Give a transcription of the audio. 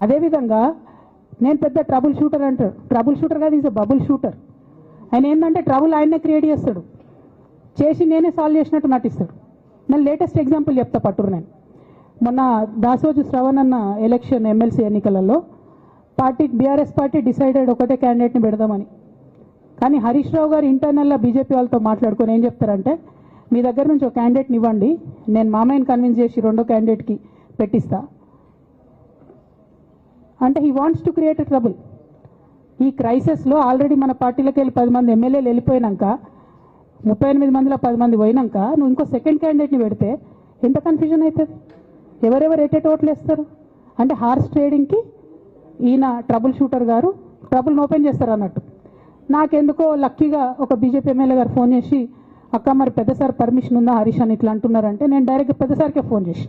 అదేవిధంగా నేను పెద్ద ట్రబుల్ షూటర్ అంటారు. ట్రబుల్ షూటర్ కాదు, ఈజ్ బబుల్ షూటర్. ఆయన ఏంటంటే ట్రబుల్ ఆయన్నే క్రియేట్ చేస్తాడు, చేసి నేనే సాల్వ్ చేసినట్టు నటిస్తాడు. నేను లేటెస్ట్ ఎగ్జాంపుల్ చెప్తా పట్టురు. నేను మొన్న దాసోజు శ్రవణ్ అన్న ఎలక్షన్ ఎమ్మెల్సీ ఎన్నికలలో బీఆర్ఎస్ పార్టీ డిసైడెడ్ ఒకటే క్యాండిడేట్ని పెడదామని. కానీ హరీష్ రావు గారు ఇంటర్నల్గా బీజేపీ వాళ్ళతో మాట్లాడుకొని ఏం చెప్తారంటే, మీ దగ్గర నుంచి ఒక క్యాండిడేట్ని ఇవ్వండి, నేను మామయ్యని కన్విన్స్ చేసి రెండో క్యాండిడేట్కి పెట్టిస్తా అంటే he wants to create a trouble. ఈ క్రైసిస్లో ఆల్రెడీ మన పార్టీలోకి వెళ్ళి 10 మంది ఎమ్మెల్యేలు వెళ్ళిపోయినాక, 38 మందిలో 10 మంది పోయినాక నువ్వు ఇంకో సెకండ్ క్యాండిడేట్ని పెడితే ఎంత కన్ఫ్యూజన్ అవుతుంది? ఎవరెవరు ఎటెట్ ఓట్లు వేస్తారు? అంటే హార్స్ ట్రేడింగ్కి ఈయన ట్రబుల్ షూటర్ గారు ట్రబుల్ని ఓపెన్ చేస్తారు అన్నట్టు. నాకెందుకో లక్కీగా ఒక బీజేపీ ఎమ్మెల్యే గారు ఫోన్ చేసి, అక్క మరి పెద్దసారి పర్మిషన్ ఉందా హరీష్ అని ఇట్లా అంటున్నారంటే, నేను డైరెక్ట్గా పెద్దసారికే ఫోన్ చేసి